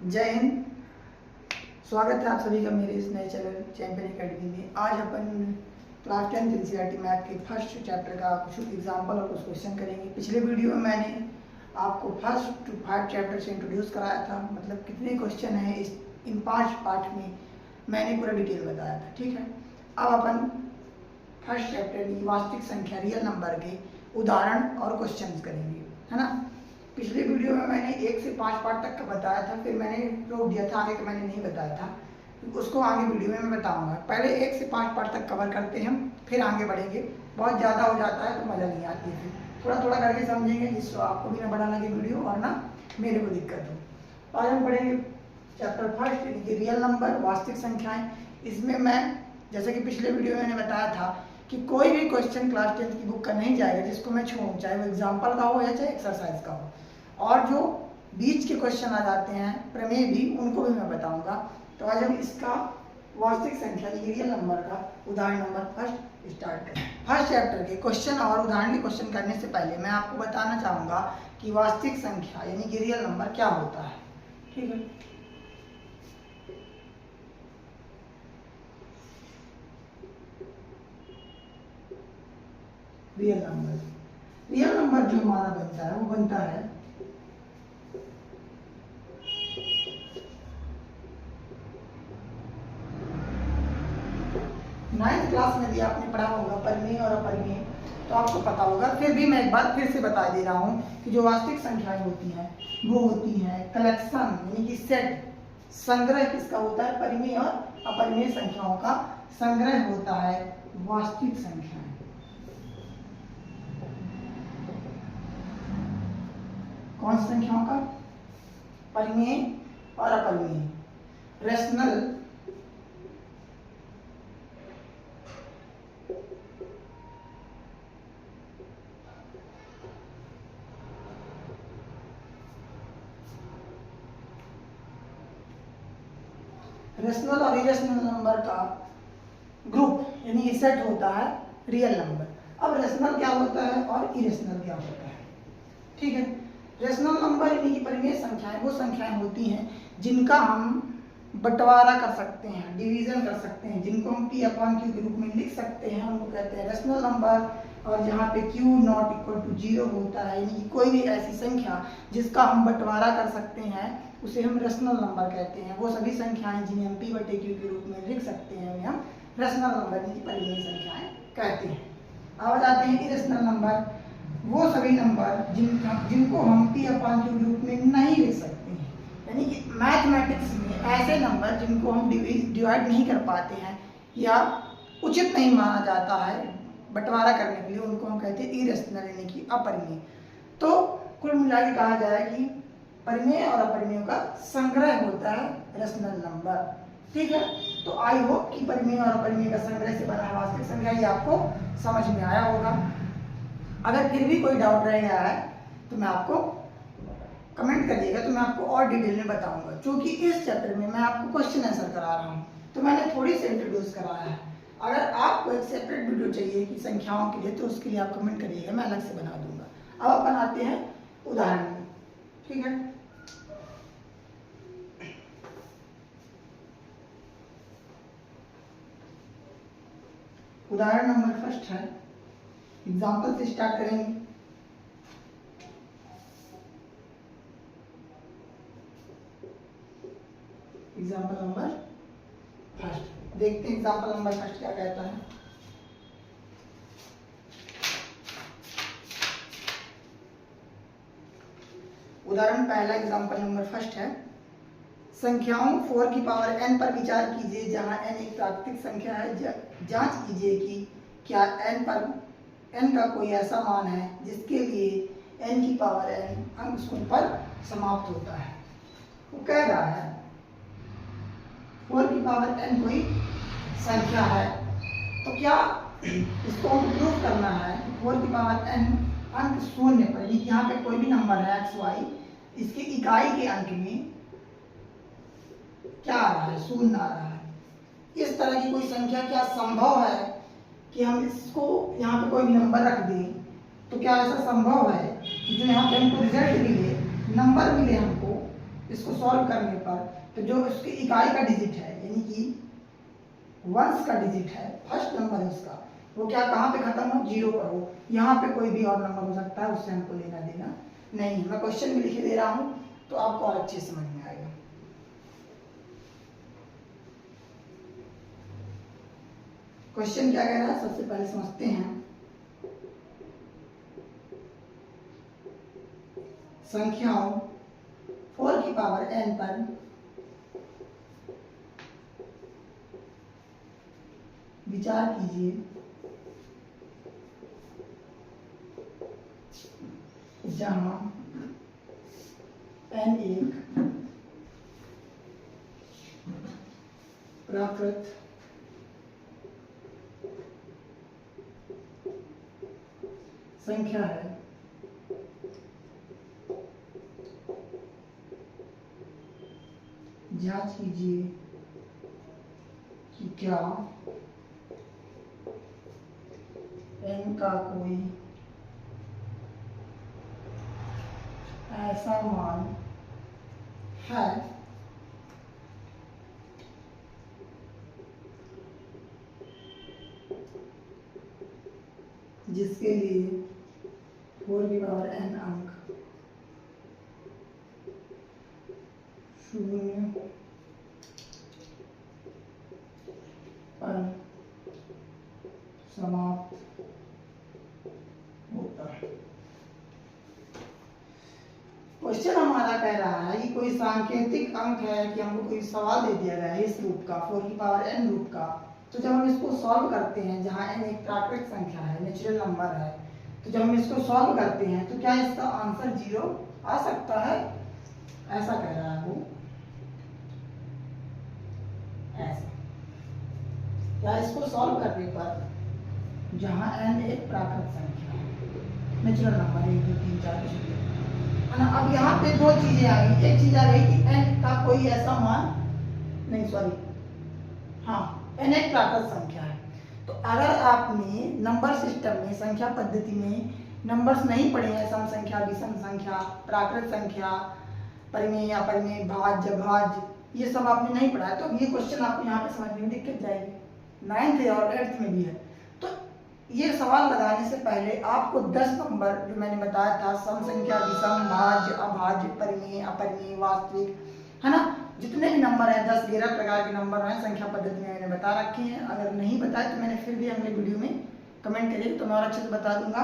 जय हिंद। स्वागत है आप सभी का मेरे इस नए चैनल चैंपियन एकेडमी में। आज अपन क्लास 10 एनसीईआरटी मैथ के फर्स्ट चैप्टर का कुछ एग्जाम्पल और कुछ क्वेश्चन करेंगे। पिछले वीडियो में मैंने आपको फर्स्ट टू 5 चैप्टर से इंट्रोड्यूस कराया था, मतलब कितने क्वेश्चन हैं इन 5 पार्ट में मैंने पूरा डिटेल बताया था। ठीक है, अब अपन फर्स्ट चैप्टर में वास्तविक संख्या रियल नंबर के उदाहरण और क्वेश्चन करेंगे, है ना। पिछले वीडियो में मैंने 1 से 5 पार्ट तक का बताया था, फिर मैंने रोक दिया था, आगे का मैंने नहीं बताया था, उसको आगे वीडियो में मैं बताऊंगा। पहले 1 से 5 पार्ट तक कवर करते हैं, फिर आगे बढ़ेंगे। बहुत ज़्यादा हो जाता है तो मज़ा नहीं आती है, फिर थोड़ा थोड़ा करके समझेंगे, जिससे आपको भी ना बड़ा लगे वीडियो और ना मेरे को दिक्कत हो। आज हम पढ़ेंगे चैप्टर फर्स्ट, रियल नंबर, वास्तविक संख्याएँ। इसमें मैं जैसे कि पिछले वीडियो में मैंने बताया था कि कोई भी क्वेश्चन क्लास 10 की बुक का नहीं जाएगा जिसको मैं छोड़ूं, चाहे वो एग्जाम्पल का हो या चाहे एक्सरसाइज का हो। और जो बीच के क्वेश्चन आ जाते हैं प्रमेय भी, उनको भी मैं बताऊंगा। तो आज हम इसका वास्तविक संख्या रियल नंबर का उदाहरण नंबर फर्स्ट स्टार्ट करें। फर्स्ट चैप्टर के क्वेश्चन और उदाहरण के क्वेश्चन करने से पहले मैं आपको बताना चाहूँगा कि वास्तविक संख्या यानी कि रियल नंबर क्या होता है। ठीक है, रियल नंबर जो हमारा बनता है वो बनता है नाइन्थ क्लास में भी आपने पढ़ा होगा परिमेय और अपरिमेय, तो आपको पता होगा। फिर भी मैं एक बार फिर से बता दे रहा हूँ कि जो वास्तविक संख्याएं होती हैं वो होती हैं कलेक्शन यानी कि सेट, संग्रह किसका होता है, परिमेय और अपरिमेय संख्याओं का संग्रह होता है वास्तविक संख्याएं। कौन सी संख्याओं का, परिमेय और अपरिमेय, रेशनल रेशनल और इरेशनल नंबर का ग्रुप यानी सेट होता है रियल नंबर। अब रेशनल क्या होता है और इरेशनल क्या होता है। ठीक है, रेशनल नंबर यानी कि परिमेय संख्याएं वो संख्याएं होती हैं जिनका हम बंटवारा कर सकते हैं, डिवीजन कर सकते हैं, जिनको हम P/Q के रूप में लिख सकते हैं, उनको कहते हैं रेशनल नंबर। और जहाँ पे Q ≠ 0 होता है यानी कि कोई भी ऐसी संख्या जिसका हम बंटवारा कर सकते हैं उसे हम रेशनल नंबर कहते हैं। वो सभी संख्याएं जिन्हें हम P/Q के रूप में लिख सकते हैं उन्हें हम रेशनल नंबर यानी कि परिमेय संख्याएं कहते हैं। अब जाते हैं इरेशनल नंबर, वो सभी नंबर जिनको हम P/Q के रूप में नहीं लिख सकते हैं, यानी कि मैथमेटिक्स में ऐसे नंबर जिनको हम डिवाइड नहीं कर पाते हैं या उचित नहीं माना जाता है बंटवारा करने के लिए, उनको हम कहते हैं इरेशनल यानी कि अपरिमेय। तो कुल मिला के कहा जाए कि परिमेय और अपरिमेय का संग्रह होता है रेशनल नंबर। ठीक है, तो आई होप कि परिमेय और अपरिमेय का संग्रह से बना वास्तविक संख्या ये आपको समझ में आया होगा। अगर फिर भी कोई डाउट रह गया है तो मैं आपको कमेंट करिएगा, तो मैं आपको और डिटेल में बताऊंगा। क्योंकि इस चैप्टर में मैं आपको क्वेश्चन आंसर करा रहा हूँ तो मैंने थोड़ी सी इंट्रोड्यूस कराया है। अगर आपको एक सेपरेट वीडियो चाहिए कि संख्याओं के लिए, तो उसके लिए आप कमेंट करिएगा, मैं अलग से बना दूंगा। अब अपन आते हैं उदाहरण में। ठीक है, उदाहरण नंबर फर्स्ट है, एग्जाम्पल से स्टार्ट करेंगे। एग्जाम्पल नंबर फर्स्ट देखते हैं, एग्जाम्पल नंबर फर्स्ट क्या कहता है। उदाहरण पहला एग्जाम्पल नंबर फर्स्ट है, संख्याओं 4 की पावर n पर विचार कीजिए जहां n एक प्राकृतिक संख्या है। जांच कीजिए कि क्या n का कोई ऐसा मान है जिसके लिए n की पावर n अंक शून्य पर समाप्त होता है। वो कह रहा है 4 की पावर n कोई संख्या है, तो क्या इसको हम प्रूव करना है कि 4 की पावर n अंक शून्य पर, यहाँ पे कोई भी नंबर है x y, इसकी इकाई के अंक में क्या आ रहा है, शून्य आ रहा है। इस तरह की कोई संख्या क्या संभव है कि हम इसको यहाँ पे कोई भी नंबर रख दें, तो क्या ऐसा संभव है कि जो यहाँ पे हमको रिजल्ट मिले, नंबर मिले हमको, इसको सॉल्व करने पर तो जो उसकी इकाई का डिजिट है यानी कि वंश का डिजिट है, फर्स्ट नंबर है उसका, वो क्या कहाँ पे खत्म हो, 0 पर हो। यहाँ पे कोई भी और नंबर हो सकता है, उससे हमको लेना देना नहीं। मैं क्वेश्चन भी लिखे दे रहा हूँ तो आपको और अच्छे समझ में आएगा। क्वेश्चन क्या कह रहा है, सबसे पहले समझते हैं। संख्याओं 4 की पावर n पर विचार कीजिए जहां n एक प्राकृत संख्या है। जांच कीजिए कि क्या n का कोई ऐसा मान है जिसके लिए 4 की पावर n अंक 0 पर समाप्त होता है। क्वेश्चन हमारा कह रहा है कि कोई सांकेतिक अंक है कि हमको कोई सवाल दे दिया गया है इस रूप का, 4 की पावर n रूप का। तो जब हम इसको सॉल्व करते हैं, जहां n एक प्राकृतिक संख्या है, नेचुरल नंबर है, तो जब हम इसको सॉल्व करते हैं तो क्या इसका आंसर 0 आ सकता है? ऐसा कह रहा है वो, ऐसा। या इसको सॉल्व करने पर जहां n एक प्राकृतिक संख्या है, नेचुरल नंबर 1 2 3 4 है ना। अब यहाँ पे दो चीजें आ गई। एक चीज आ गई कि n का कोई ऐसा मान नहीं, सॉरी, हाँ, n एक प्राकृतिक संख्या है। तो अगर आपने नंबर सिस्टम में, संख्या पद्धति में नंबर्स नहीं पढ़े हैं, सम संख्या, विषम संख्या, प्राकृतिक संख्या, परिमेय, अपरिमेय, भाज्य, भाज्य, ये सब आपने नहीं पढ़ा है, तो ये क्वेश्चन आपको यहाँ पे समझने में दिक्कत जाएगी। 9th और 8th में भी है। तो ये सवाल लगाने से पहले आपको 10 नंबर जो मैंने बताया था, सम संख्या, विषम, भाज्य, अभाज्य, परिमेय, अपरिमेय, वास्तविक, है ना, जितने भी नंबर हैं 10-11 प्रकार के नंबर हैं संख्या पद्धति में मैंने बता रखे हैं। अगर नहीं बताए तो मैंने फिर भी अगले वीडियो में कमेंट करिए तो मैं और अच्छे से बता दूंगा।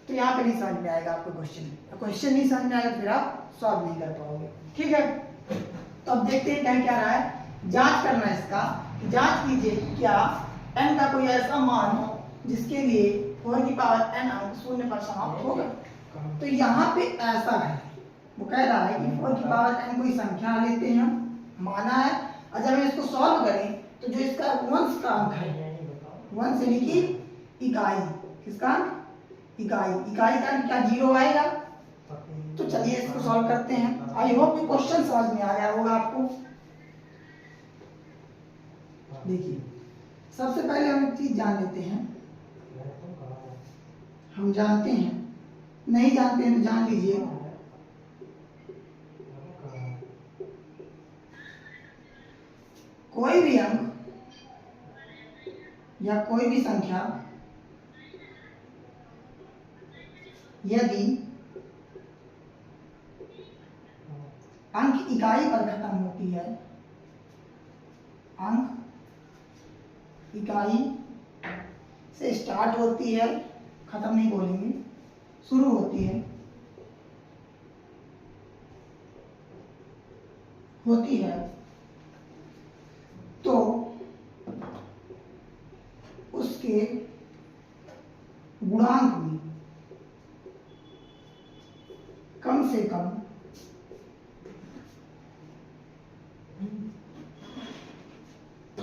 तो यहाँ पे नहीं समझ में आएगा आपको क्वेश्चन नहीं समझ में आएगा तो फिर आप सॉल्व नहीं कर पाओगे, ठीक है। तो अब देखते हैं क्या रहा है, जांच करना है इसका। जांच कीजिए क्या n का कोई ऐसा मान हो जिसके लिए 4 की पावर n अंक 0 पर समाप्त होगा। तो यहाँ पे ऐसा है, वो कह रहा है कि 4 की पावर n कोई संख्या लेते हैं, माना है, और जब हम इसको सॉल्व करें तो जो इसका वंश का अंक है, वंश यानी कि इकाई, किसका अंक, इकाई, इकाई का अंक क्या 0 आएगा। तो चलिए इसको सॉल्व करते हैं। आई होप कि क्वेश्चन समझ में आ गया होगा आपको। देखिए सबसे पहले हम एक चीज जान लेते हैं, हम जानते हैं, नहीं जानते हैं तो जान लीजिए। कोई भी अंक या कोई भी संख्या यदि अंक इकाई पर खत्म होती है, अंक इकाई से स्टार्ट होती है, खत्म नहीं बोलेंगे, शुरू होती है तो उसके गुणांक में कम से कम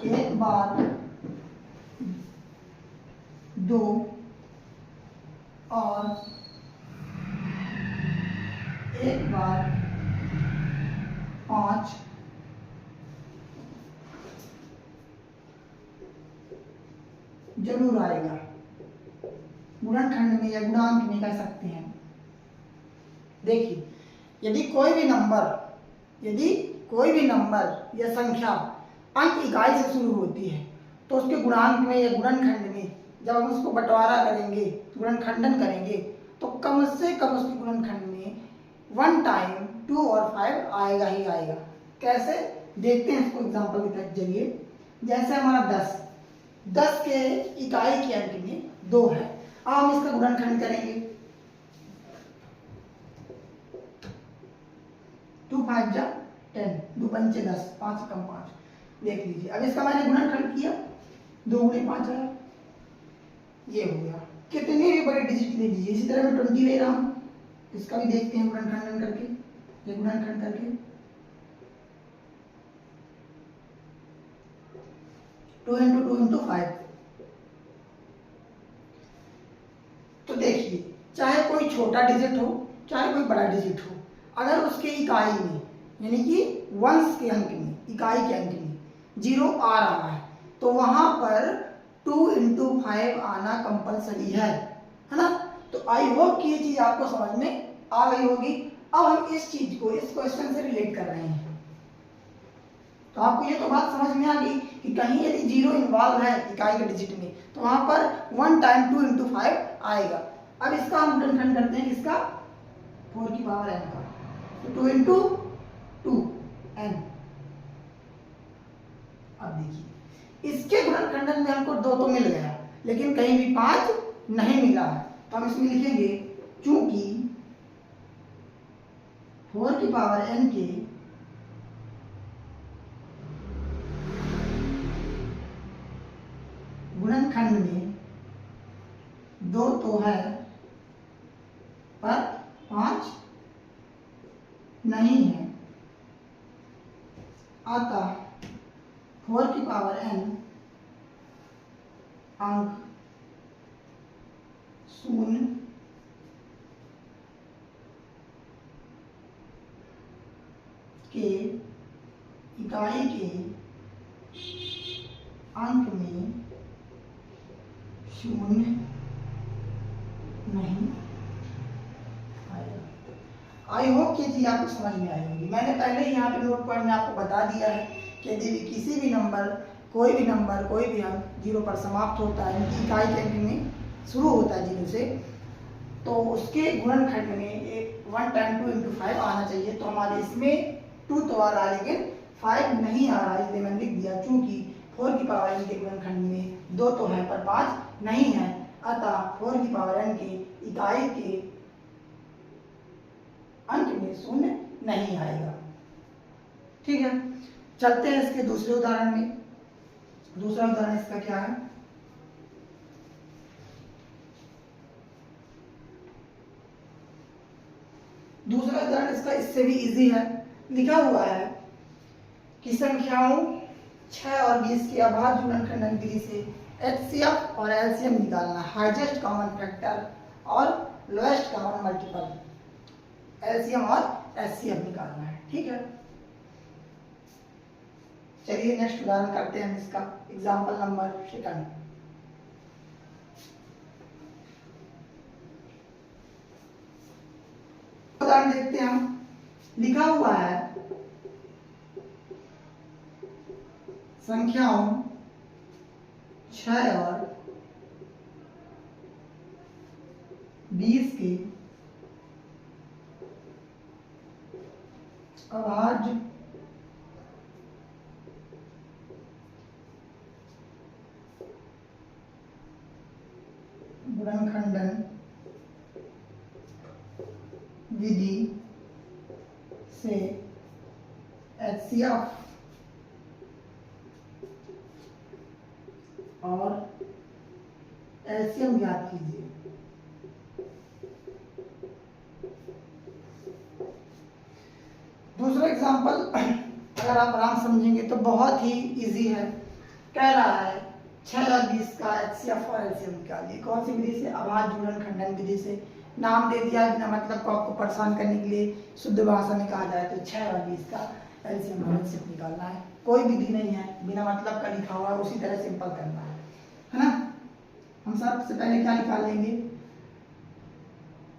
एक बार 2 और एक बार 5 जरूर आएगा। गुणनखंड में या गुणांक में कह सकते हैं। देखिए यदि कोई भी नंबर यदि कोई भी नंबर या संख्या अंक इकाई से शुरू होती है तो उसके गुणांक में या गुणनखंड में जब हम उसको बंटवारा करेंगे, गुणनखंडन करेंगे, तो कम से कम उसके गुणनखंड में 1 टाइम 2 और 5 आएगा ही आएगा। कैसे देखते हैं इसको एग्जाम्पल के जरिए। जैसे हमारा 10 के इकाई के अंक में 2 है, अब हम इसका गुणनखंड करेंगे। 2 5 जा 10, 2 पंचे 10, 5 कम 5। देख लीजिए, अब इसका मैंने गुणनखंड किया, 2 गुणे 5 आया, ये हो गया। कितने भी बड़े डिजिट ले लीजिए, इसी तरह मैं 20 ले रहा हूं, इसका भी देखते हैं गुणनखंडन करके, ये गुणनखंड करके 2 × 2 × 5। तो देखिए, चाहे कोई छोटा डिजिट हो चाहे कोई बड़ा डिजिट हो, अगर उसके इकाई में यानी कि वंश के अंक में, इकाई के अंक में 0 आ रहा है तो वहां पर 2 × 5 आना कंपलसरी है ना। तो आई होप कि ये चीज आपको समझ में आ गई होगी। अब हम इस चीज को इस क्वेश्चन से रिलेट कर रहे हैं, तो आपको ये तो बात समझ में आ गई कि कहीं यदि 0 इन्वॉल्व है इकाई के डिजिट में तो वहां पर 1 टाइम 2 × 5 आएगा। अब इसका हम गुणनखंड करते हैं, किसका? 4 की पावर n का, तो 2 × 2 n। अब देखिए, इसके गुणनखंडन में हमको 2 तो मिल गया, लेकिन कहीं भी 5 नहीं मिला है, तो हम इसमें लिखेंगे चूंकि 4 की पावर n के गुणनखंड में 2 तो है पर 5 नहीं है, अतः 4 की पावर n अंक 0 के इकाई के अंक में 0 नहीं आएगा। आई होप ये चीज आपको समझ में आई होगी। मैंने पहले ही यहाँ पे नोट पॉइंट में आपको बता दिया है कि यदि किसी भी नंबर, कोई भी अंक 0 पर समाप्त होता है, इनकी इकाई के अंक में शुरू होता है 0 से, तो उसके गुणनखंड में 1 टाइम 2 × 5 आना चाहिए। तो हमारे इसमें 2 तो आ रहा है लेकिन 5 नहीं आ रहा है, इसलिए मैंने लिख दिया चूंकि 4 की पावर n के गुणनखंड में 2 तो है पर 5 नहीं है, अतः 4 की पावर n के इकाई के अंक में 0 नहीं आएगा। ठीक है, चलते हैं इसके दूसरे उदाहरण में। दूसरा उदाहरण इसका क्या है? दूसरा उदाहरण इसका इससे भी इजी है। लिखा हुआ है कि संख्याओं 6 और 20 के अभाज्य गुणनखंडन विधि से HCF और LCM निकालना, हाईएस्ट कॉमन फैक्टर और लोएस्ट कॉमन मल्टीपल, LCM और HCF निकालना है। ठीक है, चलिए नेक्स्ट उदाहरण करते हैं इसका। Example number 2। उदाहरण देखते हैं हम। लिखा हुआ है संख्याओं 6 और 20 के अभाज्य गुणनखंडन विधि से HCF और LCM ज्ञात कीजिए। दूसरा एग्जांपल अगर आप आराम समझेंगे तो बहुत ही इजी है। कह रहा है 6 और 20 का HCF और LCM निकालिए। कौन सी विधि से? अभाज्य गुणनखंडन विधि से। नाम दे दिया बिना मतलब को आपको परेशान करने के लिए, शुद्ध भाषा में कहा जाए तो 6 और 20 का LCM और HCF निकालना है। कोई विधि नहीं है, बिना मतलब का लिखा हुआ है, उसी तरह सिंपल करना है ना। हम सबसे पहले क्या निकाल लेंगे?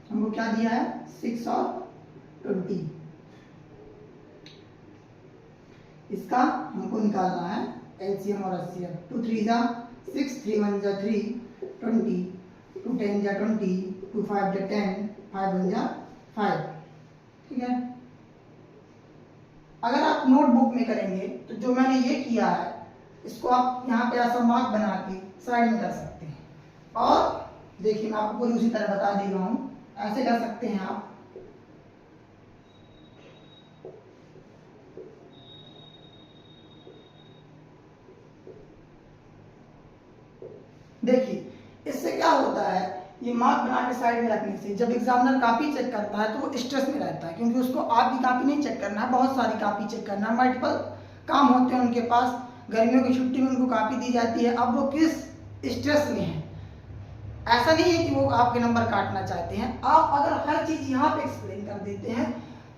हमको क्या दिया है? 6 और 20। इसका हमको निकालना है एलसीएम और एचसीएफ। 2 3 जा 6, 3 1 जा 3, 20, 2 10 जा 20, 2 5 जा 10, 5 1 जा 5। ठीक है, अगर आप नोटबुक में करेंगे तो जो मैंने ये किया है इसको आप यहाँ पे ऐसा मार्क बना के साइड में कर सकते हैं। और देखिए मैं आपको पूरी उसी तरह बता दे रहा हूँ, ऐसे कर सकते हैं आप। देखिए इससे क्या होता है, ये मार्क बना के साइड में रखने से जब एग्जामिनर कॉपी चेक करता है तो वो स्ट्रेस में रहता है, क्योंकि उसको आपकी कॉपी नहीं चेक करना है, बहुत सारी कॉपी चेक करना है, मल्टीपल काम होते हैं उनके पास। गर्मियों की छुट्टी में उनको कॉपी दी जाती है, अब वो किस स्ट्रेस में है। ऐसा नहीं है कि वो आपके नंबर काटना चाहते हैं। आप अगर हर चीज यहाँ पे एक्सप्लेन कर देते हैं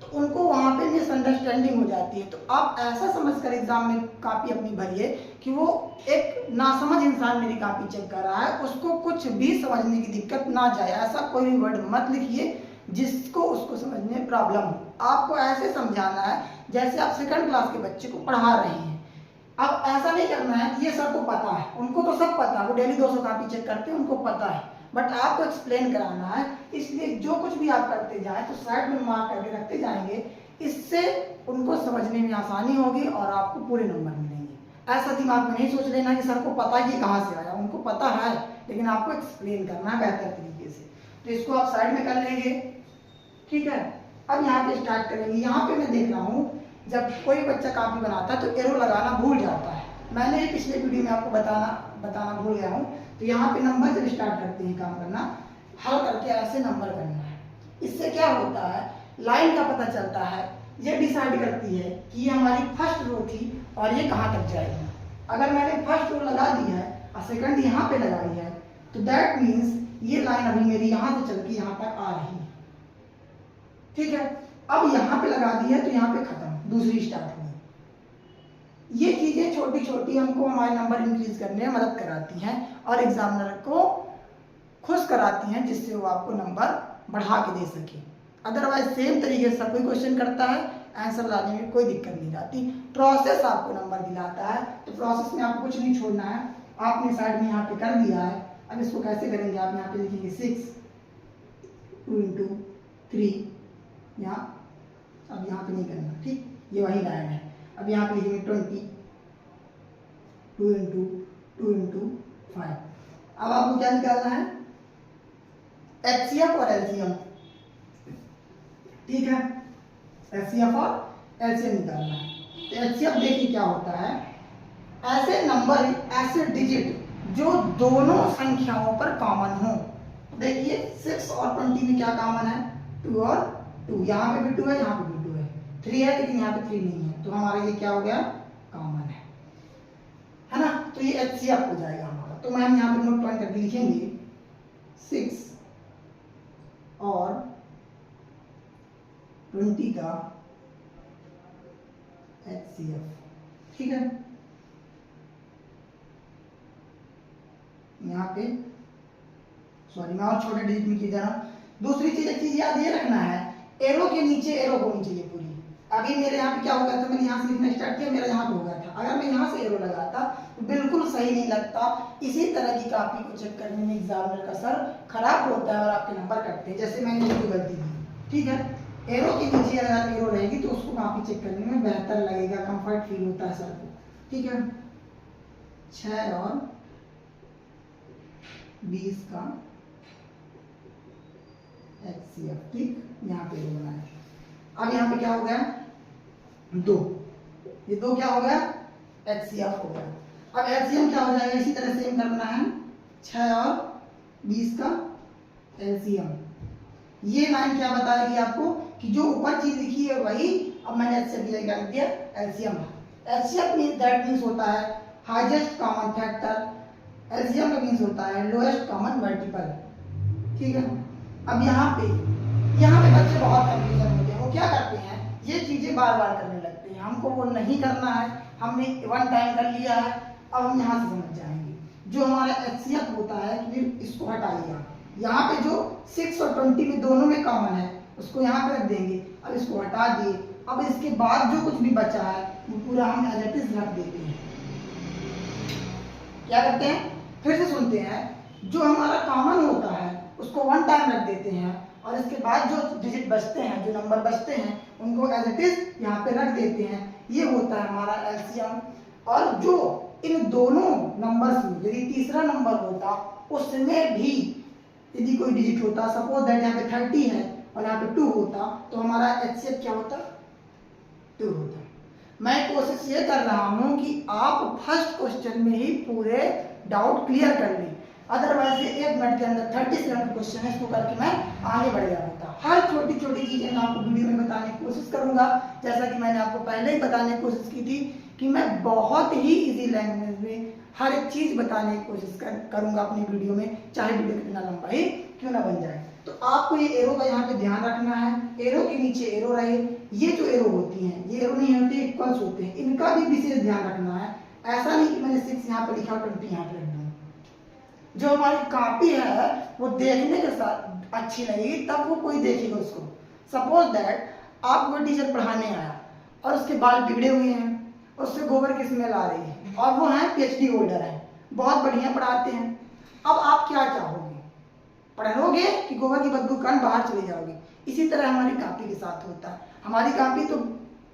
तो उनको वहाँ पे मिसअंडरस्टैंडिंग हो जाती है। तो आप ऐसा समझकर एग्जाम में कॉपी अपनी भरिए कि वो एक नासमझ इंसान मेरी कॉपी चेक कर रहा है, उसको कुछ भी समझने की दिक्कत ना जाए। ऐसा कोई भी वर्ड मत लिखिए जिसको उसको समझने में प्रॉब्लम हो। आपको ऐसे समझाना है जैसे आप सेकंड क्लास के बच्चे को पढ़ा रहे हैं। अब ऐसा नहीं करना है, ये सबको पता है, उनको तो सब पता है, वो डेली 200 कॉपी चेक करते हैं, उनको पता है, बट आपको एक्सप्लेन कराना है। इसलिए जो कुछ भी आप करते जाएं तो साइड में मार्क करके रखते जाएंगे, इससे उनको समझने में आसानी होगी और आपको पूरे नंबर मिलेंगे। ऐसा दिमाग में नहीं सोच लेना कि सर को पता है ये कहाँ से आया, उनको पता है, लेकिन आपको एक्सप्लेन करना है बेहतर तरीके से। तो इसको आप साइड में कर लेंगे। ठीक है, अब यहाँ पे स्टार्ट करेंगे। यहाँ पे मैं देख रहा हूँ जब कोई बच्चा कॉपी बनाता है तो एरो लगाना भूल जाता है। मैंने पिछले वीडियो में आपको बताना भूल गया हूँ। तो यहाँ पे नंबर जब स्टार्ट करते हैं काम करना, हल करके ऐसे नंबर करना है। इससे क्या होता है, लाइन का पता चलता है, ये डिसाइड करती है कि ये हमारी फर्स्ट रो थी और ये कहाँ तक जाएगी। अगर मैंने फर्स्ट रो लगा दी है और सेकंड यहाँ पे लगाई है तो दैट मीन्स ये लाइन अभी मेरी यहाँ से चल के यहाँ तक आ रही है। ठीक है, अब यहाँ पे लगा दी है तो यहाँ पे खत्म, दूसरी स्टार्ट हुई। ये चीजें छोटी छोटी हमको हमारे नंबर इंक्रीज करने में मदद कराती हैं और एग्जामिनर को खुश कराती हैं, जिससे वो आपको नंबर बढ़ा के दे सके। अदरवाइज सेम तरीके से कोई क्वेश्चन करता है, आंसर लाने में कोई दिक्कत नहीं आती। प्रोसेस आपको नंबर दिलाता है, तो प्रोसेस में आपको कुछ नहीं छोड़ना है। आपने साइड में यहाँ पे कर दिया है, अब इसको कैसे करेंगे, आप यहाँ पे लिखेंगे 6 2 into 3 यहाँ, अब यहाँ पे नहीं करना, ठीक, ये वही लाइन है। अब यहाँ पे लिखेंगे 20 2 into 5। अब आपको क्या निकालना है, एचसीएफ और एलसीएम। ठीक है, एचसीएफ और एलसीएम निकालना है। तो एचसीएफ देखिए क्या होता है, ऐसे नंबर, ऐसे डिजिट जो दोनों संख्याओं पर कॉमन हो। देखिए 6 और 20 में क्या कॉमन है, 2 और 2, यहाँ पे भी 2 है, यहाँ पे भी 2 है, 3 है लेकिन यहाँ पे 3 नहीं है, तो हमारा ये क्या हो गया, कॉमन है ना। तो ये एचसीएफ हो जाएगा हमारा। तो मैम यहाँ पे नोट पॉइंट करके लिखेंगे 6 और 20 का एचसीएफ। ठीक है, यहाँ पे सॉरी मैं और छोटे डिजिट में की जा रहा हूँ। दूसरी चीज, एक चीज याद ये रखना है, एरो के नीचे एरो होनी चाहिए पूरी। अभी मेरे यहाँ पे क्या हो गया था, मैंने यहाँ से लिखना स्टार्ट किया, मेरा यहाँ पे हो गया था। अगर मैं यहाँ से एरो लगाता तो बिल्कुल सही नहीं लगता। इसी तरह की कॉपी को चेक करने में एग्जामिनर का सर खराब होता है और आपके नंबर कटते हैं, जैसे मैंने ये गलती की। ठीक है, एरो के नीचे अगर एरो रहेगी तो उसको कॉपी चेक करने में बेहतर लगेगा, कंफर्ट फील होता है सर को। ठीक है, 6 और 20 का एचसीएफ। ठीक, यहाँ पे एरो बनाए। अब यहाँ पे क्या हो गया, 2, ये 2 क्या हो गया, एचसीएफ हो गया। अब एचसीएम क्या हो जाएगा, इसी तरह सेम करना है, 6 और 20 का एलसीएम। ये लाइन क्या बताएगी आपको कि जो ऊपर चीज लिखी है वही, अब मैंने एचसीएफ की जगह लिख दिया LCM. HCF means that means होता है हाईएस्ट कॉमन फैक्टर, एलसीएम का मींस होता है लोएस्ट कॉमन मल्टीपल। ठीक है, अब यहाँ पे बच्चे बहुत कंफ्यूजन होते हैं, वो क्या करते हैं, ये चीजें बार बार करने लगते हैं। हमको वो नहीं करना है, हमने 1 टाइम कर लिया है, अब हम यहाँ से समझ जाएंगे। जो हमारा एचसीएफ होता है कि फिर इसको हटाइए आप, यहाँ पे जो 6 और 20 में दोनों में कॉमन है उसको यहाँ पे रख देंगे। अब इसको हटा दिए, अब इसके बाद जो कुछ भी बचा है वो पूरा हम एज इट इज रख देते हैं। क्या करते हैं, फिर से सुनते हैं, जो हमारा कॉमन होता है उसको वन टाइम रख देते हैं और इसके बाद जो डिजिट बचते हैं, जो नंबर बचते हैं, उनको एज इट इज यहाँ पे रख देते हैं। ये होता है हमारा एलसीएम। और जो इन दोनों नंबर्स में यदि तीसरा नंबर होता उसमें भी यदि कोई डिजिट होता, सपोज दैट यहाँ पे 30 है और यहाँ पे 2 होता, तो हमारा एचसीएफ क्या होता, 2 होता। मैं कोशिश ये कर रहा हूँ कि आप फर्स्ट क्वेश्चन में ही पूरे डाउट क्लियर कर लें, अदरवाइज ये 1 मिनट के अंदर 30 सेकंड का क्वेश्चन है, इसको करके मैं आगे बढ़ गया होता। हर छोटी छोटी चीजें मैं आपको वीडियो में बताने की कोशिश करूंगा, जैसा कि मैंने आपको पहले ही बताने की कोशिश की थी कि मैं बहुत ही इजी लैंग्वेज में हर एक चीज बताने की कोशिश करूंगा अपनी वीडियो में, चाहे वीडियो कितना लंबा ही क्यों ना बन जाए। तो आपको ये एरो का यहाँ पे ध्यान रखना है, एरो के नीचे एरो रहे। ये जो एरो होती हैं, ये एरो नहीं होती, इक्वल्स होते हैं, इनका भी विशेष ध्यान रखना है। ऐसा नहीं कि मैंने 6 यहाँ पे लिखा और 20 यहाँ पे रख दूँ। जो हमारी कॉपी है वो देखने के साथ अच्छी लगेगी, तब वो कोई देखेगा उसको। सपोज दैट आप कोई टीचर पढ़ाने आया और उसके बाल बिगड़े हुए हैं, उससे गोबर की स्मेल आ रही है और वो है पीएचडी होल्डर है, बहुत बढ़िया पढ़ाते हैं। अब आप क्या चाहोगे, पढ़ोगे कि गोबर की बदबू कारण बाहर चले जाओगे? इसी तरह हमारी कॉपी के साथ होता है। हमारी कॉपी तो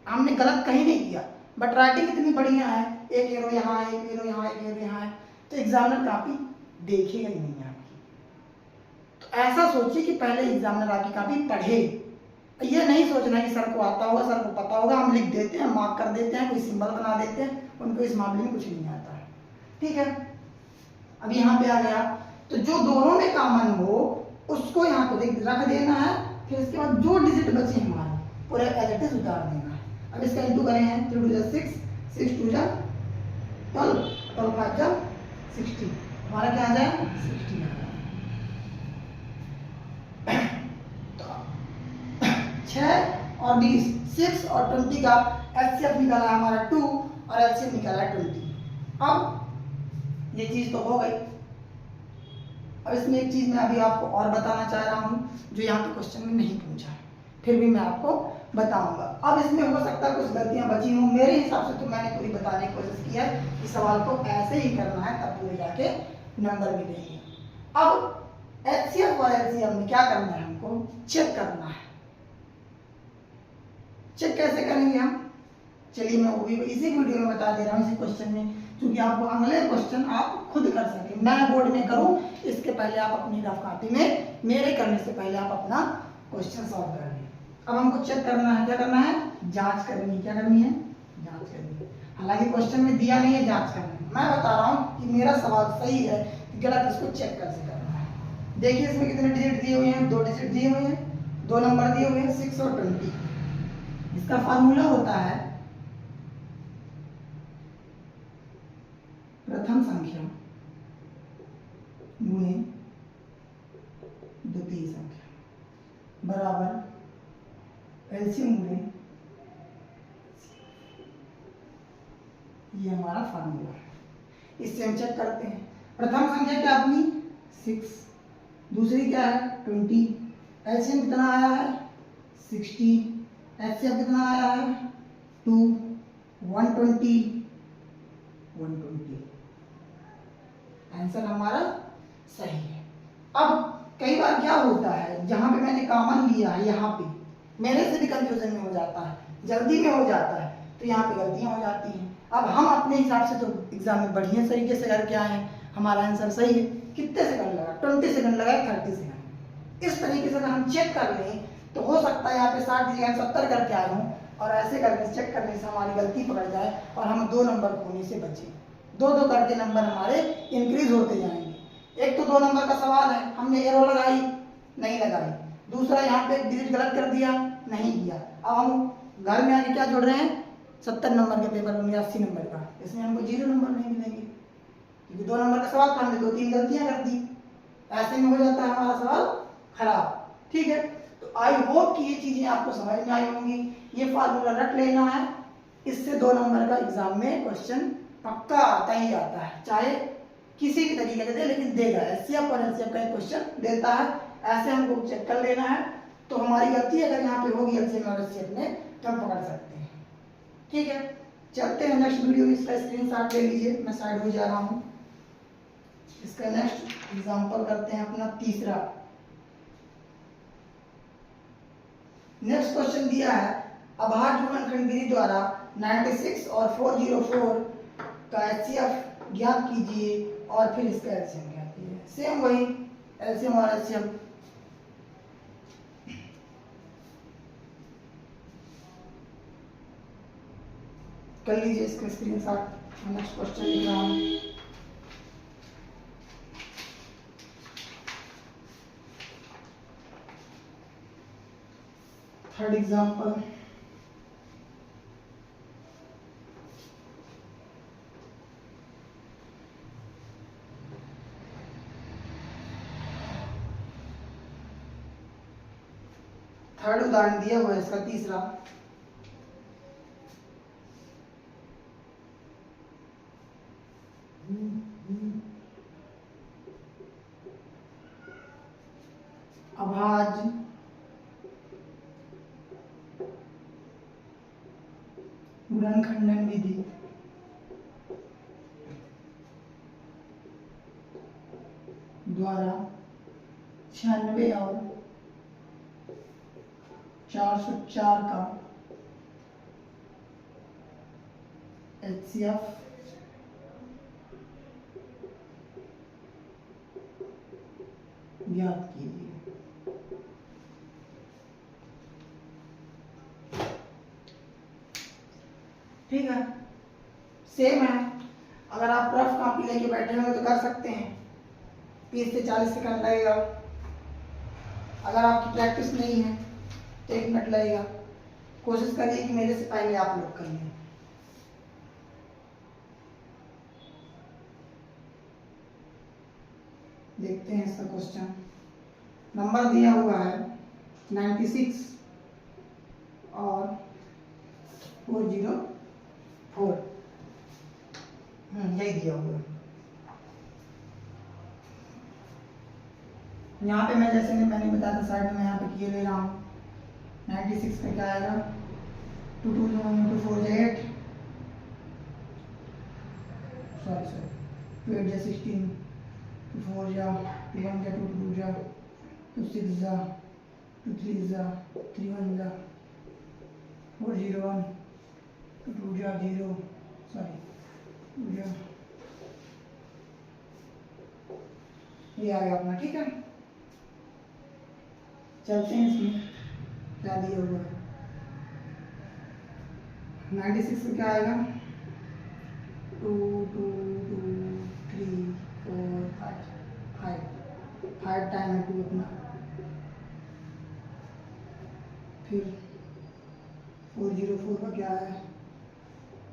हमने गलत कहीं नहीं किया, बट राइटिंग इतनी बढ़िया है, एक एरो यहाँ है, एक एरो यहाँ, एक एरो यहाँ है, तो एग्जामिनर कॉपी देखेगा ही नहीं आपकी। तो ऐसा सोचिए कि पहले एग्जामिनर आपकी कॉपी पढ़े। ये नहीं सोचना कि सर को आता होगा, सर को पता होगा, हम लिख देते हैं, मार्क कर देते हैं, कोई सिंबल बना देते हैं, उनको इस मामले में कुछ नहीं आता है। ठीक है, अब यहाँ पे आ गया, तो जो दोनों में कॉमन हो उसको यहाँ पे रख देना है। फिर इसके बाद जो डिजिट बचे हमारे पूरे एज इट इज उतार देना है। अब इसका इंटू करें हैं, 3 2 6, 6 2 12, 12 5 60, हमारा क्या आ जाए 60 आ जाए। 6 और 20, 6 और 20 का एचसीएफ निकाला हमारा 2 और एलसीएम निकाला 20। अब ये चीज तो हो गई। अब इसमें एक चीज मैं अभी आपको और बताना चाह रहा हूँ जो यहाँ पे क्वेश्चन में नहीं पूछा है, फिर भी मैं आपको बताऊंगा। अब इसमें हो सकता है कुछ गलतियां बची हों, मेरे हिसाब से तो मैंने पूरी बताने की कोशिश की है कि सवाल को ऐसे ही करना है, तब पूरे जाके नंबर भी देंगे। अब एचसीएफ और एलसीएम में क्या करना है, हमको चेक करना है। चेक कैसे करेंगे हम, चलिए मैं वो भी इसी वीडियो में बता दे रहा हूँ, इसी क्वेश्चन में, क्योंकि आपको अगले क्वेश्चन आप खुद कर सके। मैं बोर्ड में करूँ इसके पहले आप अपनी रफ कॉपी में, मेरे करने से पहले आप अपना क्वेश्चन सॉल्व कर लें। अब हमको चेक करना है, क्या करना है, जांच करनी है। क्या करनी है, जांच करनी है। हालांकि क्वेश्चन में दिया नहीं है जांच करना है, मैं बता रहा हूँ कि मेरा सवाल सही है कि गलत, इसको चेक कैसे करना है। देखिए इसमें कितने डिजिट दिए हुए हैं, 2 डिजिट दिए हुए हैं, 2 नंबर दिए हुए हैं, 6 और 20। इसका फार्मूला होता है प्रथम संख्या गुणे द्वितीय संख्या बराबर एलसीएम गुणे, ये हमारा फार्मूला है। इससे हम चेक करते हैं। प्रथम संख्या क्या अपनी 6, दूसरी क्या है 20, एलसीएम कितना आया है 60, एचसीएफ कितना आया है 2, 120, 120। आंसर हमारा सही है। अब कई बार क्या होता है, जहां पे मैंने कॉमन लिया है यहाँ पे मेरे से भी कंफ्यूजन में हो जाता है, जल्दी में हो जाता है, तो यहाँ पे गलतियां हो जाती हैं। अब हम अपने हिसाब से तो एग्जाम में बढ़िया तरीके से करके आए हैं, हमारा आंसर सही है। कितने सेकंड लगा, 20 सेकंड लगा, 30 सेकंड। इस तरीके से अगर हम चेक कर लें तो हो सकता है यहाँ पे 60 की जगह 70 करके आए हूँ, और ऐसे करके चेक करने से हमारी गलती पकड़ जाए और हम 2 नंबर खोने से बचे। 2-2 करके नंबर हमारे इंक्रीज होते जाएंगे। एक तो 2 नंबर का सवाल है, हमने एरो लगाई नहीं लगाई, दूसरा यहाँ पे डिजिट गलत कर दिया नहीं किया। अब हम घर में आके क्या जोड़ रहे हैं, 70 नंबर के पेपर में 80 नंबर का, इसमें हमको 0 नंबर नहीं मिलेंगे, क्योंकि 2 नंबर का सवाल था, हमने 2-3 गलतियां कर दी। ऐसे में हो जाता है हमारा सवाल खराब। ठीक है, तो आई होप कि ये चीजें आपको समझ में आई होंगी। ये फार्मूला रट लेना है, इससे 2 नंबर का एग्जाम में क्वेश्चन पक्का आता ही आता है, चाहे किसी भी तरीके से दे, लेकिन देगा। एचसीएफ और एलसीएफ का क्वेश्चन देता है, ऐसे हमको चेक कर लेना है। तो हमारी गलती अगर यहाँ पे होगी एलसीएम और एलसीएफ में, तब पकड़ सकते हैं। ठीक है, चलते हैं नेक्स्ट वीडियो में। इसका स्क्रीनशॉट ले लीजिए, मैं साइड हो जा रहा हूँ। इसका नेक्स्ट एग्जांपल करते हैं अपना तीसरा। नेक्स्ट क्वेश्चन दिया है, अभाज्य गुणनखंड विधि द्वारा 96 और 404 का HCF ज्ञात कीजिए और फिर इसका एलसीएम ज्ञात कीजिए। सेम वही एलसीएम और एचसीएफ। कर लीजिए इसका स्क्रीनशॉट। नेक्स्ट क्वेश्चन लिख रहा हूं। थर्ड एग्जांपल, थर्ड उदाहरण दिया हुआ है इसका तीसरा। अभाज्य गुणनखंडन विधि द्वारा 96 और 404 का HCF ज्ञात कीजिए। ठीक है, सेम है। अगर आप रफ कॉपी लेके बैठे हो तो कर सकते हैं, 30 से 40 सेकंड लगेगा। अगर आपकी प्रैक्टिस नहीं है तो 1 मिनट लगेगा। कोशिश करिए कि मेरे से पहले आप लोग कर लें। देखते हैं इसका क्वेश्चन। नंबर दिया हुआ है 96 और 404। यही दिया हुआ है। यहाँ पे मैं जैसे मैंने बताया था साइड में, यहाँ पे किए ले रहा हूँ। 96 का क्या आएगा, 2 2 2 4 8, सॉरी 2 8 16, 2 4 जा 2 1 जा 2 2 जा 2 6 जा 2 3 जा 3 1 जा 4 0 1 2 2 जा 0, सॉरी 2 जा, ये आ गया अपना। ठीक है, चलते हैं इसमें क्या दिया हुआ है। 96 में क्या आएगा, 2 2 2 3 4 5 टाइम है 2 अपना। फिर 404 का क्या है,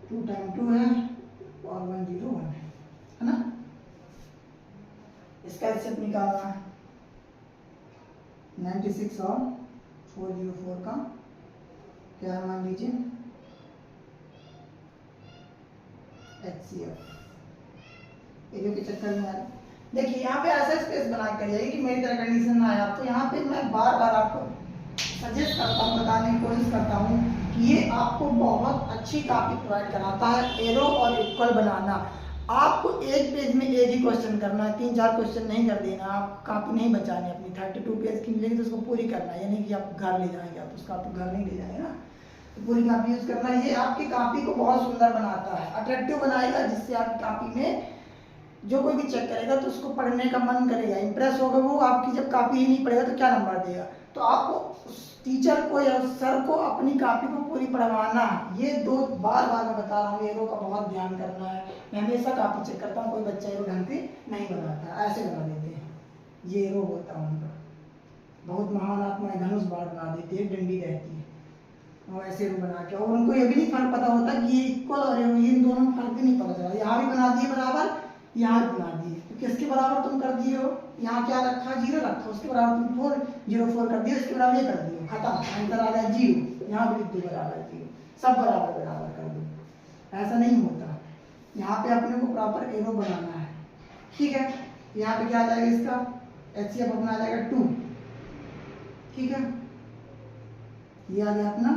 2 टाइम 2 है और 101 है ना। इसका एलसीएम निकालना है। 96 और 404 का क्या है, मान लीजिए HCF। के चक्कर में यार देखिए, यहाँ पे ऐसा स्पेस बना कर जाइए कि मेरी तरह कंडीशन ना आए आपको। यहाँ पे मैं बार बार आपको सजेस्ट करता हूँ, बताने की कोशिश करता हूँ कि ये आपको बहुत अच्छी कॉपी प्रोवाइड कराता है। एरो और इक्वल बनाना, आपको एक पेज में एक ही क्वेश्चन करना है, 3-4 क्वेश्चन नहीं कर देना। आप कॉपी नहीं बचानी अपनी। 32 पेज की मिलेगी तो उसको पूरी करना है, यानी कि आप घर ले जाएंगे, आप उसका आप घर नहीं ले जाएंगे ना, तो पूरी कॉपी यूज करना। ये आपकी कॉपी को बहुत सुंदर बनाता है, अट्रैक्टिव बनाएगा, जिससे आपकी कॉपी में जो कोई भी चेक करेगा तो उसको पढ़ने का मन करेगा, इंप्रेस होगा वो। आपकी जब कॉपी ही नहीं पढ़ेगा तो क्या नंबर देगा। तो आपको टीचर को या सर को अपनी कॉपी को पूरी पढ़वाना है। ये दो बार बार मैं बता रहा हूँ, एरो का बहुत ध्यान करना है। मैं हमेशा कॉपी चेक करता हूँ, कोई बच्चा एरो ढंग से नहीं बनाता, ऐसे बना देते हैं। ये एरो होता है उनका। बहुत महान आत्माएं धनुष बाढ़ बना देती है, डंडी रहती है और ऐसे एरो बना के। और उनको ये भी नहीं फर्क पता होता कि ये इक्वल और एरो, इन दोनों में फर्क भी नहीं पता चला। यहाँ भी बना दिए बराबर, यहाँ भी बना दिए, तो किसके बराबर तुम कर दिए हो। यहाँ क्या रखा, 0 रखा, उसके बराबर तुम 404 कर दिए, उसके बराबर ये कर दिए, खत्म, आंसर आ गया 0। यहाँ भी लिख दो बराबर 0, सब बराबर बराबर कर दो। ऐसा नहीं होता, यहाँ पे अपने को प्रॉपर एरो बनाना है। ठीक है, यहाँ पे क्या आ जाएगा, इसका HCF अपना आ जाएगा 2। ठीक है, ये आ गया अपना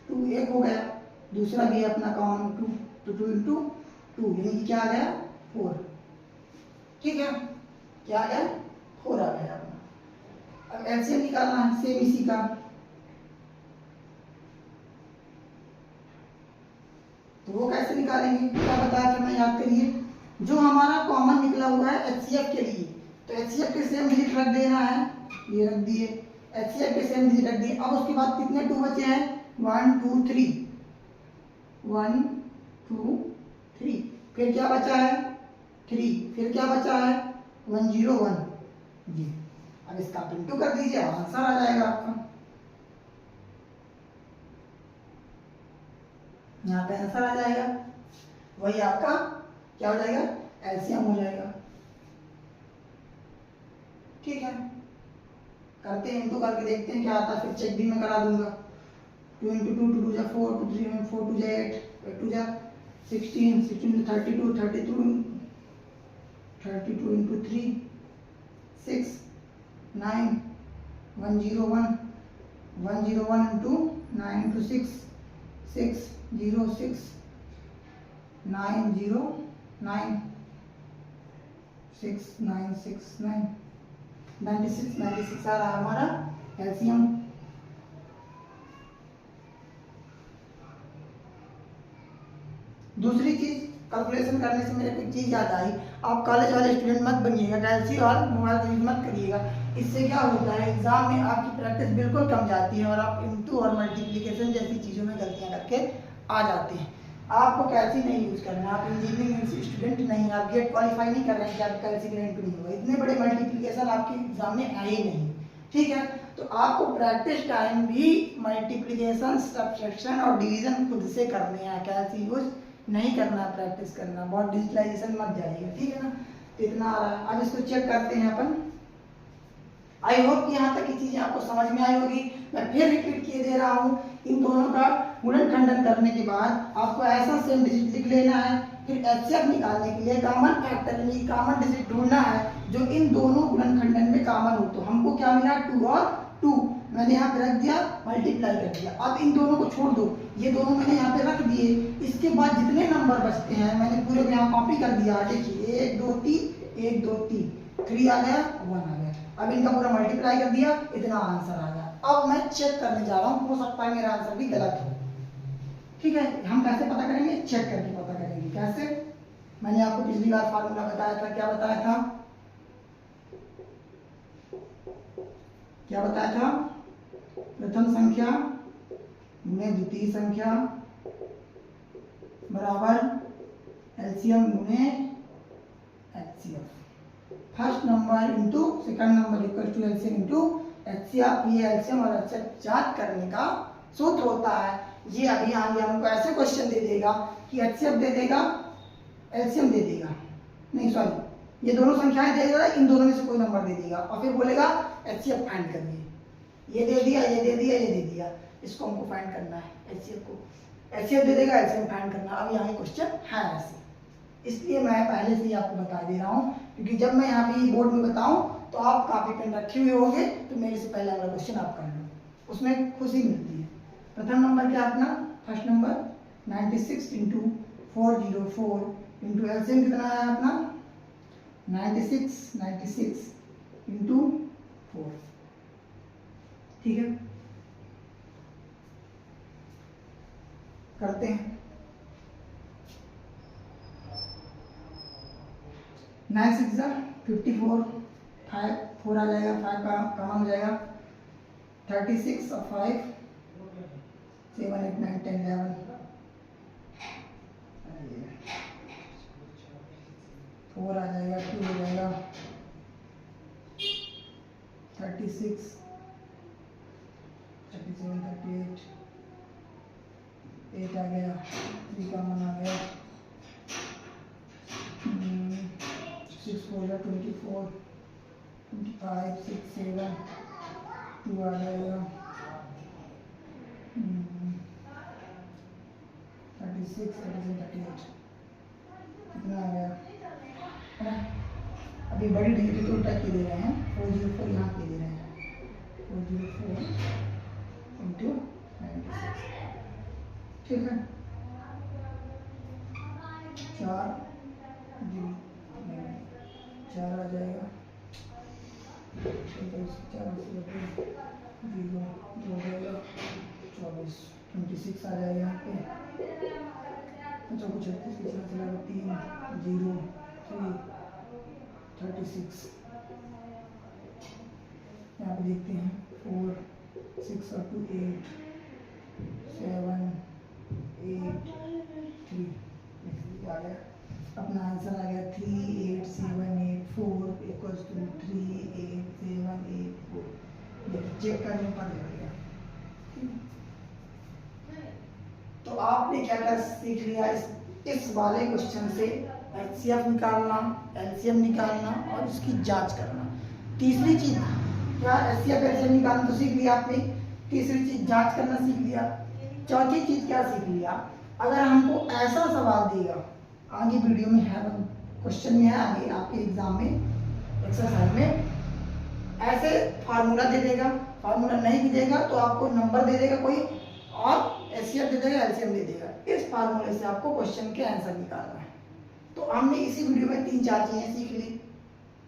2 एक हो गया, दूसरा भी है अपना कॉमन 2, तो 2 इंटू 2 यानी कि क्या आ गया 4। ठीक है, क्या आ गया 4 आ गया अपना। अब एलसीएम निकालना है सेम इसी का, तो वो कैसे निकालेंगे, क्या बताया था मैं, याद करिए। जो हमारा कॉमन निकला हुआ है एचसीएफ के लिए, तो एचसीएफ के सेम डिजिट रख देना है, ये रख दिए, एचसीएफ के सेम डिजिट रख दिए। अब उसके बाद कितने 2 बचे हैं, 1 2 3, 1 2 3, फिर क्या बचा है 3, फिर क्या बचा है 101 जी। अब इसका आप इंटू कर दीजिए, आंसर आ जाएगा आपका, यहाँ पे आंसर आ जाएगा, वही आपका क्या हो जाएगा एलसीएम हो जाएगा। ठीक है, करते हैं इंटू करके देखते हैं क्या आता है, फिर चेक भी मैं करा दूंगा। 2 इंटू 2 2 जा 4, 2 3 4 2 जा 8, 8 2 जा 16, 16 32, 32 इंटू 3 6 9 101, 101 इंटू 9 इंटू 6 6 0 6 9 0 9 6 9 6 9 96 आ रहा हमारा कैल्शियम। दूसरी चीज कैलकुलेशन करने से मेरे को एक चीज याद आई, आप कॉलेज वाले स्टूडेंट मत बनिएगा, कैल्सी और मोबाइल यूज मत करिएगा। इससे क्या होता है एग्जाम में आपकी प्रैक्टिस बिल्कुल कम जाती है और आप इंटू और मल्टीप्लिकेशन जैसी चीज़ों में गलतियां करके आ जाते हैं। आपको कैल्सी नहीं यूज करना, आप इंजीनियरिंग स्टूडेंट नहीं, आप गेट क्वालिफाई नहीं कर रहे हैं कि आप कैल्सी का इंटू नहीं होगा, इतने बड़े मल्टीप्लिकेशन आपके एग्जाम में आए ही नहीं। ठीक है, तो आपको प्रैक्टिस टाइम भी मल्टीप्लिकेशन सब्ट्रैक्शन और डिवीजन खुद से करने हैं, कैल्सी यूज नहीं करना, प्रैक्टिस करना, बहुत डिजिटलाइजेशन मत जाइएगा। ठीक है ना, तो इतना आ रहा है। अब इसको चेक करते हैं अपन। आई होप कि यहाँ तक की चीजें आपको समझ में आई होगी। मैं फिर रिपीट किए दे रहा हूँ, इन दोनों का गुणनखंडन करने के बाद आपको ऐसा सेम डिजिट लिख लेना है, फिर एचसीएफ निकालने के लिए कॉमन फैक्टर यानी कॉमन डिजिट ढूंढना है जो इन दोनों गुणनखंडन में कॉमन हो। तो हमको क्या मिला 2 और 2, मैंने यहाँ पे रख दिया, मल्टीप्लाई कर दिया। अब इन दोनों को छोड़ दो, ये दोनों मैंने यहाँ पे रख दिए। इसके बाद जितने नंबर बचते हैं मैंने पूरे को यहाँ कॉपी कर दिया। देखिए 1 2 3 1 2 3 3 आ गया 1 आ गया। अब इनका पूरा मल्टीप्लाई कर दिया, इतना आंसर आ गया। अब मैं चेक करने जा रहा हूँ, हो सकता है मेरा आंसर भी गलत हो। ठीक है, हम कैसे पता करेंगे, चेक करके पता करेंगे। कैसे, मैंने आपको पिछली बार फार्मूला बताया था, क्या बताया था, क्या बताया था, प्रथम संख्या गुणे द्वितीय संख्या बराबर एलसीएम गुणे HCF. First number into second number equal to LCM into HCF. ये एलसीएम और एचसीएफ ज्ञात करने का सूत्र होता है। ये अभी आगे हमको ऐसे क्वेश्चन दे देगा कि एचसीएफ दे देगा, एलसीएम दे देगा, नहीं सॉरी, ये दोनों संख्याएं दे देगा, इन दोनों में से कोई नंबर दे देगा और फिर बोलेगा एचसीएफ फाइंड करिए। ये दे दिया, ये दे दिया, ये दे दिया, इसको हमको फाइंड करना है, एचसीएफ को। एचसीएफ दे देगा, एलसीएम फाइंड करना। अब यहाँ क्वेश्चन है ऐसे, इसलिए मैं पहले से ही आपको बता दे रहा हूँ, क्योंकि जब मैं यहाँ पे बोर्ड में बताऊँ तो आप कापी पेन रखे हुए होंगे, तो मेरे से पहले वाला क्वेश्चन आप कर लो, उसमें खुशी मिलती है। प्रथम नंबर क्या अपना, first number 96 into 404 into LCM कितना है अपना 96 इंटू 4। ठीक है, करते हैं। 9 6 54, 5 4 आ जाएगा, 5 का कॉमन हो जाएगा, 36 और 5 7 8 9 10 11 4 आ जाएगा, 2 हो जाएगा, 36 37 38 8 आ गया, 3 कॉमन आ गया, 6 4 24 25 6 7 2 आ जाएगा, 36 37 38 कितना आ गया है। अभी बड़ी डिजिट तो उल्टा के दे रहे हैं, 404 यहाँ के दे रहे हैं, 404 इंटू 96 ठीक है, 4 4 आ जाएगा, 4 0 हो जाएगा, 24 26 आ जाएगा यहाँ पे। अच्छा कुछ 36 की चला 3 0 3 36 यहाँ पे देखते हैं 4 6 और 2 8 7 8 3 आ गया। अपना आंसर आ गया 38784 इक्वल्स टू 38784। चेक करने पर लग गया। तो आपने क्या क्या सीख लिया इस वाले क्वेश्चन से? एचसीएफ निकालना, एलसीएम निकालना और उसकी जांच करना। तीसरी चीज क्या, एचसीएफ एलसीएम निकालना तो सीख लिया आपने, तीसरी चीज जांच करना सीख लिया। चौथी चीज क्या सीख लिया, अगर हमको ऐसा सवाल देगा, आगे वीडियो में है, क्वेश्चन में है, आगे आपके एग्जाम में एक्सरसाइज में ऐसे फार्मूला दे देगा, फार्मूला नहीं भी देगा तो आपको नंबर दे देगा कोई और एचसीएफ दे देगा, एलसीएम दे देगा। इस फार्मूले से आपको क्वेश्चन के आंसर निकालना है। तो हमने इसी वीडियो में 3-4 चीजें सीख ली,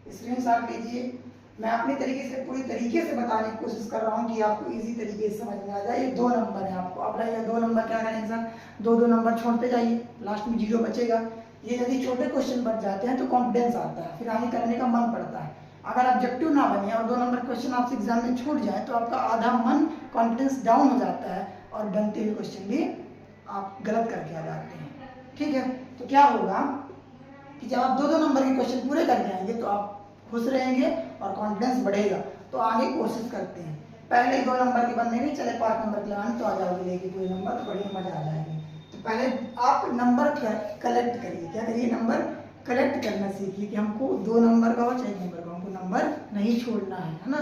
स्क्रीनशॉट लीजिए। मैं अपने तरीके से पूरी तरीके से बताने की कोशिश कर रहा हूँ कि आपको इजी तरीके से समझ में आ जाए। ये 2 नंबर है, आपको अब ये 2 नंबर क्या करेंगे सर, 2 नंबर छोड़ते जाइए, लास्ट में 0 बचेगा। ये यदि छोटे क्वेश्चन बच जाते हैं तो कॉन्फिडेंस आता है, फिर आगे करने का मन पड़ता है। अगर ऑब्जेक्टिव ना बने और 2 नंबर क्वेश्चन आपसे एग्जाम में छूट जाए तो आपका आधा मन, कॉन्फिडेंस डाउन हो जाता है और बनते हुए क्वेश्चन भी आप गलत करके आ जाते हैं। ठीक है, तो क्या होगा कि जब आप 2 नंबर के क्वेश्चन पूरे करके आएंगे तो आप खुश रहेंगे और कॉन्फिडेंस बढ़ेगा। तो आगे कोशिश करते हैं, पहले 2 नंबर के बनने में चले 5 नंबर के लगाने तो आ जाओगे, लेके 2 नंबर तो बढ़िया मजा आ जाएगी। तो पहले आप नंबर कलेक्ट करिए, क्या करिए, नंबर कलेक्ट करना सीखिए कि हमको 2 नंबर का हो चाहे 1 नंबर का, हमको नंबर नहीं छोड़ना है ना।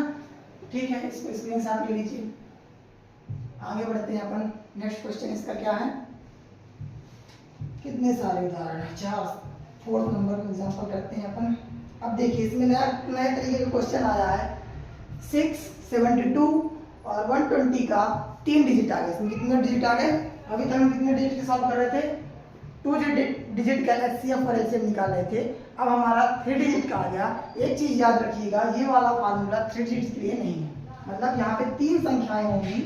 ठीक है, इसको स्क्रीनशॉट ले लीजिए। आगे बढ़ते हैं अपन, नेक्स्ट क्वेश्चन इसका क्या है, कितने सारे उदाहरण है, 4 नंबर का एग्जांपल करते हैं अपन। अब देखिए इसमें नए तरीके का क्वेश्चन आया है, 6, 72 और 120 का 3 डिजिट आ गए। इसमें कितने डिजिट आ गए, अभी तक हम कितने डिजिट के सॉल्व कर रहे थे, 2 डिजिट का एचसीएफ और एलसीएम निकाल रहे थे। अब हमारा 3 डिजिट का आ गया। एक चीज याद रखिएगा, ये वाला फार्मूला 3 डिजिट के लिए नहीं है, मतलब यहाँ पे 3 संख्याएं होंगी,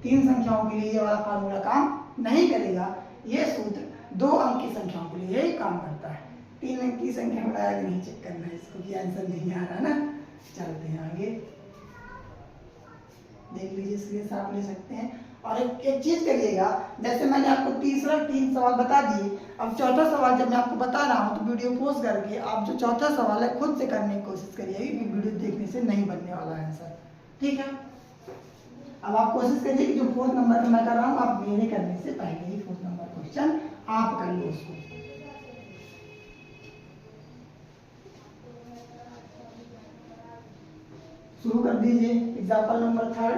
3 संख्याओं के लिए ये वाला फार्मूला काम नहीं करेगा। ये सूत्र 2 अंक की संख्याओं के लिए काम करता है। 3 अंक की संख्या बढ़ाया नहीं चेक करना है इसको कि आंसर नहीं आ रहा ना। चलते हैं आगे, देख लीजिए, स्क्रीनशॉट ले सकते हैं। और एक चीज करिएगा, जैसे मैंने आपको 3 सवाल बता दिए, अब चौथा सवाल जब मैं आपको बता रहा हूँ तो वीडियो पॉज करके आप जो चौथा सवाल है खुद से करने की कोशिश करिए, क्योंकि वीडियो देखने से नहीं बनने वाला है आंसर। ठीक है, अब आप कोशिश करिए कि जो 4th नंबर मैं कर रहा हूँ आप मेरे करने से पहले ही 4th नंबर क्वेश्चन आप कर लो उसको। शुरू कर दीजिए। Example number 4